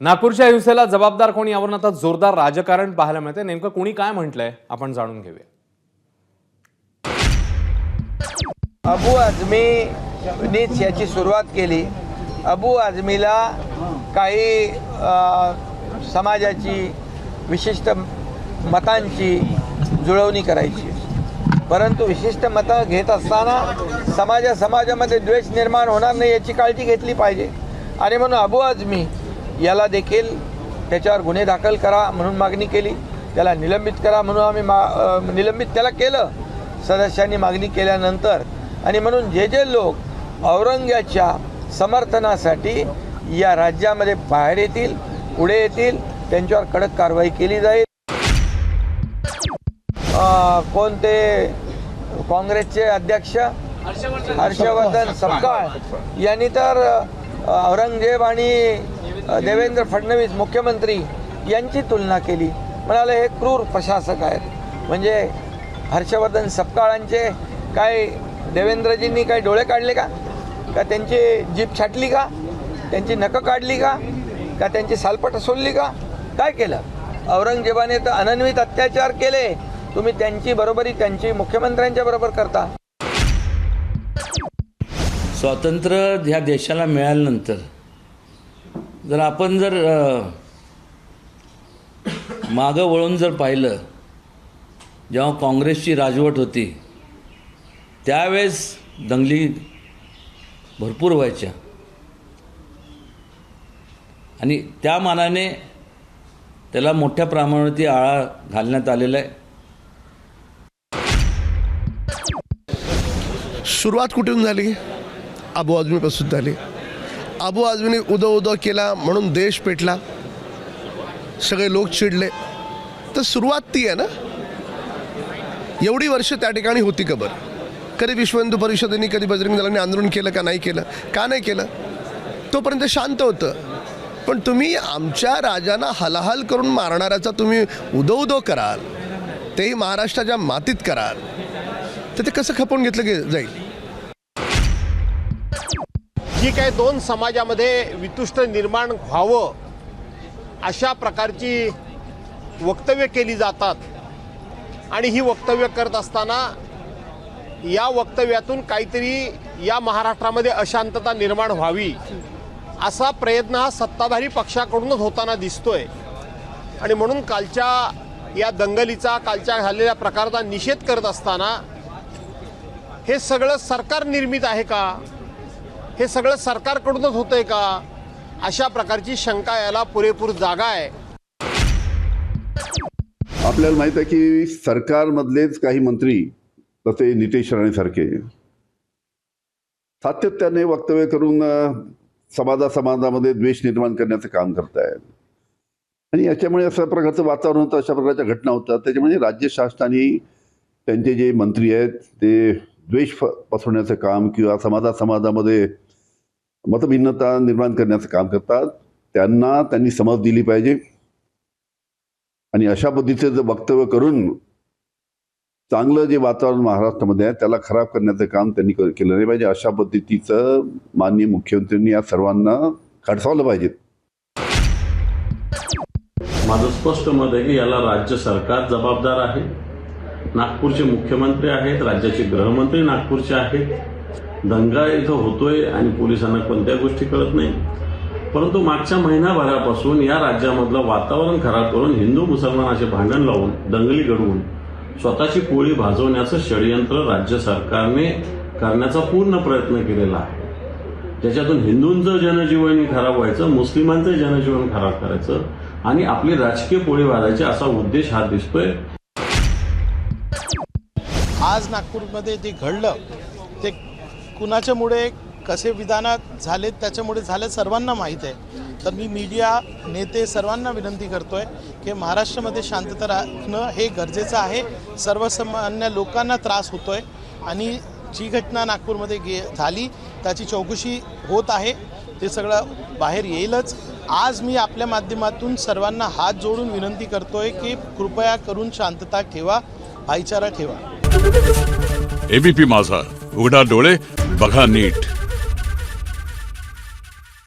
नागपूरच्या हिंसेला जबाबदार कोण यावरून आता जोरदार राजकारण पाहायला मिळते। नेमकं कोणी काय म्हटलंय आपण जाणून घेऊया। अबू आझमीनीच याची सुरुवात केली। अबू आझमीला काही समाजाची विशिष्ट मतांची जुळवणी करायची, परंतु विशिष्ट मतं घेत असताना समाजामध्ये द्वेष निर्माण होणार नाही याची काळजी घेतली पाहिजे। आणि म्हणून अबू आझमी याला देखील त्याच्यावर गुन्हे दाखल करा म्हणून मागणी केली, त्याला निलंबित करा म्हणून आम्ही निलंबित त्याला केलं सदस्यांनी मागणी केल्यानंतर। आणि म्हणून जे लोक औरंग्याच्या समर्थनासाठी या राज्यामध्ये बाहेर येतील, पुढे येतील, त्यांच्यावर कडक कारवाई केली जाईल। कोणते काँग्रेसचे अध्यक्ष हर्षवर्धन सपकाळ यांनी तर औरंगजेब आणि देवेंद्र फडणवीस मुख्यमंत्री यांची तुलना केली, म्हणाले हे क्रूर प्रशासक आहेत। म्हणजे हर्षवर्धन सपकाळांचे काय देवेंद्रजींनी काही डोळे काढले का त्यांची जीभ छाटली का, त्यांची नखं काढली का त्यांची सालपट सोडली का, काय केलं? औरंगजेबाने तर अनन्वित अत्याचार केले, तुम्ही त्यांची बरोबरी त्यांची मुख्यमंत्र्यांच्या बरोबर करता। स्वातंत्र्य ह्या देशाला मिळाल्यानंतर जर आपण मागं वळून पाहिलं, जेव्हा काँग्रेसची राजवट होती त्यावेळेस दंगली भरपूर व्हायच्या आणि त्या मानाने त्याला मोठ्या प्रमाणावरती आळा घालण्यात आलेला आहे। सुरुवात कुठून झाली? अबू आझमीपासून झाली। अबू आझमीने उदो केला म्हणून देश पेटला, सगळे लोक चिडले, तर सुरुवात ती आहे ना। एवढी वर्ष त्या ठिकाणी होती का बरं? कधी विश्व हिंदू परिषदेने, कधी बजरंग दलाने आंदोलन केलं का? नाही केलं का? नाही केलं, तोपर्यंत शांत होतं। पण तुम्ही आमच्या राजांना हलाहल करून मारणाऱ्याचा तुम्ही उदो कराल, तेही महाराष्ट्राच्या मातीत कराल, तर ते कसं खपवून घेतलं जाईल? जी काही दोन समाजामध्ये वितुष्ट निर्माण व्हावं अशा प्रकारची वक्तव्य केली जातात आणि ही वक्तव्य करत असताना या वक्तव्यातून काहीतरी या महाराष्ट्रामध्ये अशांतता निर्माण व्हावी असा प्रयत्न हा सत्ताधारी पक्षाकडूनच होताना दिसतोय। आणि म्हणून कालच्या या दंगलीचा, कालच्या झालेल्या प्रकाराचा निषेध करत असताना हे सगळं सरकार निर्मित आहे का, हे सगळं सरकारकडूनच होतंय का, अशा प्रकारची शंका याला पुरेपूर जागा आहे। आपल्याला माहित आहे की सरकारमधलेच काही मंत्री, तसे नितेश राणेसारखे, सातत्याने वक्तव्य करून समाजामध्ये द्वेष निर्माण करण्याचं काम करतायत आणि याच्यामुळे अशा प्रकारचं वातावरण होतं, अशा प्रकारच्या घटना होतात। त्याच्यामुळे राज्य शासनाने त्यांचे जे मंत्री आहेत ते द्वेष पसरवण्याचं काम किंवा समाजामध्ये मतभिन्नता निर्माण करण्याचं काम करतात, त्यांनी समज दिली पाहिजे। आणि अशा पद्धतीचं जर वक्तव्य करून चांगलं जे वातावरण महाराष्ट्रामध्ये आहे त्याला खराब करण्याचं काम त्यांनी केलं नाही पाहिजे। अशा पद्धतीचं माननीय मुख्यमंत्र्यांनी या सर्वांना खडसावलं पाहिजे। माझं स्पष्ट मत आहे की याला राज्य सरकार जबाबदार आहे। नागपूरचे मुख्यमंत्री आहेत, राज्याचे गृहमंत्री नागपूरचे आहेत। दंगा इथं होतोय आणि पोलिसांना कोणत्या गोष्टी कळत नाही, परंतु मागच्या महिनाभरापासून या राज्यामधलं वातावरण खराब करून हिंदू मुसलमानाचे भांडण लावून, दंगली घडवून स्वतःची पोळी भाजवण्याचं षडयंत्र राज्य सरकारने करण्याचा पूर्ण प्रयत्न केलेला आहे, ज्याच्यातून हिंदूंचं जनजीवन खराब व्हायचं, मुस्लिमांचं जनजीवन खराब करायचं आणि आपली राजकीय पोळी भाजायची असा उद्देश हा दिसतोय। आज नागपूरमध्ये जे घडलं ते कुणाच्यामुळे, कसे विधान झालेत, त्याच्यामुळे झाले सर्वांना माहीत आहे। तर मी मीडिया, नेते सर्वांना विनंती करतोय की महाराष्ट्रामध्ये शांतता राखणं हे गरजेचं आहे। सर्वसामान्य लोकांना त्रास होतोय आणि जी घटना नागपूरमध्ये झाली त्याची चौकशी होत आहे, ते सगळं बाहेर येईलच। आज मी आपल्या माध्यमातून सर्वांना हात जोडून विनंती करतोय की कृपया करून शांतता ठेवा, भाईचारा ठेवा। एबीपी माझा, उघडा डोळे बघा नीट।